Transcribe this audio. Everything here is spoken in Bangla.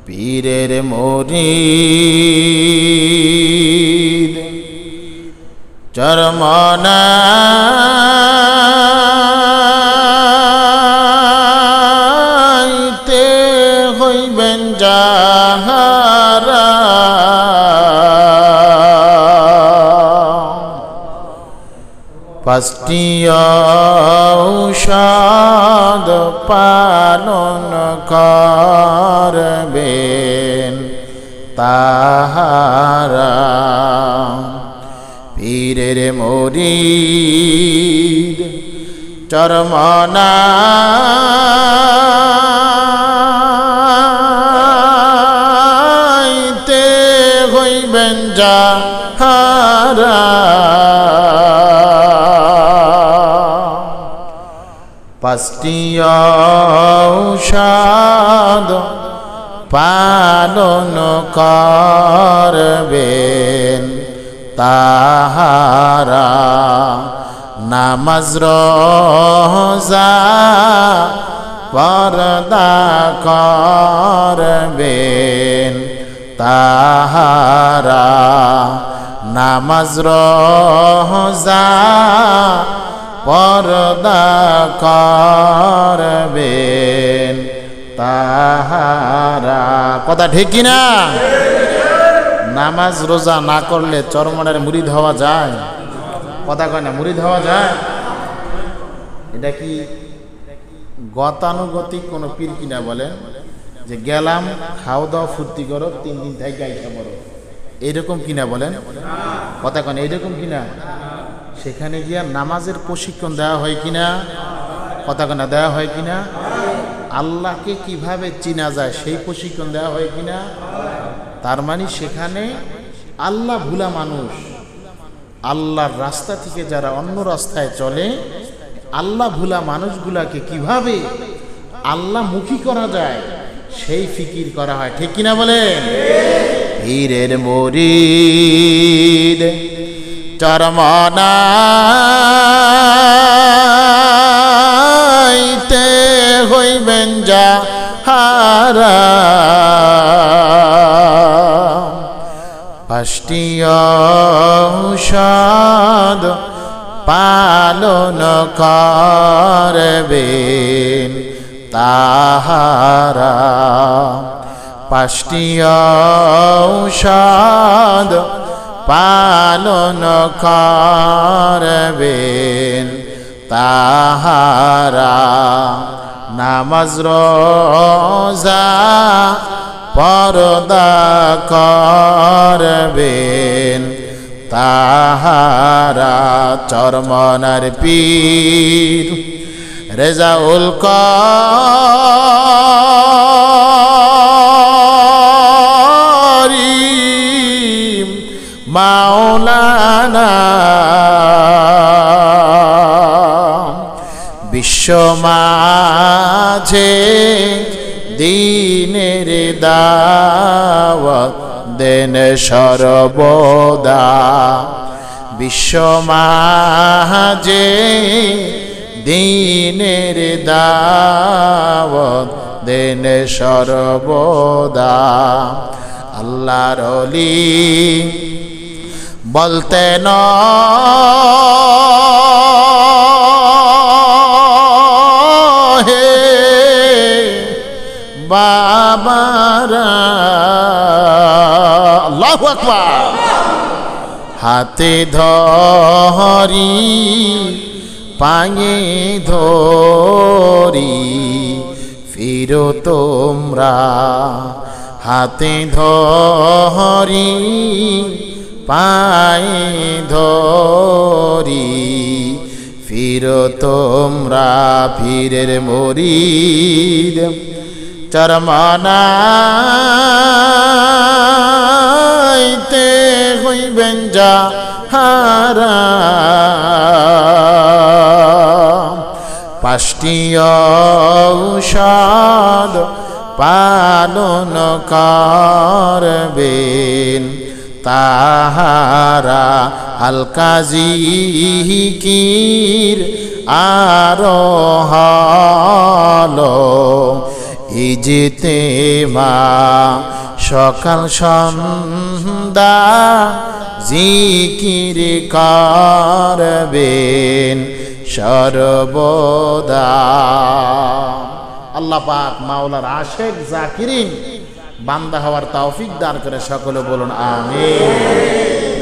পীরের মুরিদ চরমনাইতে হইবেন যাহারা পাঁচটি ঔষধ পালন করবেন তাহারা পীরের মুরিদ চরমনাইতে হইবেন যাহারা পাঁচটি ঔষধ পালন করবেন তাহারা নামাজ রোজা পর্দা করবেন তাহারা নামাজ রোজা পর্দা করবেন তাহারা। কথা ঠিক কিনা? নামাজ রোজা না করলে চরমনের মুরিদ হওয়া যায়? কথা কয় না, মুরিদ হওয়া যায়? এটা কি গতানুগতিক কোনো পীর কিনা বলেন যে গেলাম খাও দাও ফুর্তি করো 3 দিন থেকে গাইতে পারো, এইরকম কিনা বলেন? কথা কয় না, এইরকম কিনা? সেখানে গিয়া নামাজের প্রশিক্ষণ দেওয়া হয় কিনা? কথা কয় না, দেওয়া হয় কিনা? আল্লাহকে কিভাবে চিনা যায় সেই প্রশিক্ষণ দেওয়া হয় কিনা? তার মানে সেখানে আল্লাহ ভুলা মানুষ, আল্লাহর রাস্তা থেকে যারা অন্য রাস্তায় চলে, আল্লাহ ভুলা মানুষগুলাকে কিভাবে আল্লাহ মুখী করা যায় সেই ফিকির করা হয়। ঠিক কিনা বলেন? পীরের মুরিদ চরমনাইতে হইবেন যাহারা পাঁচটি ঔষধ পালন করবেন তাহারা পাঁচটি ঔষধ পালন করবেন তাহারা নামাজ রোজা পর্দা করবেন তাহারা চরমনার পীর রেজাউল করিম মাওলানা বিশ্ব মাঝে দ্বীনের দাওয়াত দেন সর্বদা বিশ্ব মাঝে দ্বীনের দাওয়াত দেন সর্বদা আল্লাহর ওলি বলতেন হে বাবারা আল্লাহু আকবার হাতে ধরি পায়ে ধরি ফিরো তোমরা হাতে ধরি পায়ে ধরি ফিরো তোমরা পীরের মুরিদ চরমনাইতে হইবেন যাহারা পাঁচটি ঔষধ পালন করবেন তাহারা আল কাজী কির আরো হলো ইজিতে মা সকাল সন্ধ্যা জিকির করবেন সর্বদা। আল্লাহ পাক মাওলার আশেক জাকিরিন বান্দা হওয়ার তৌফিক দান করে সকলে বলুন আমিন।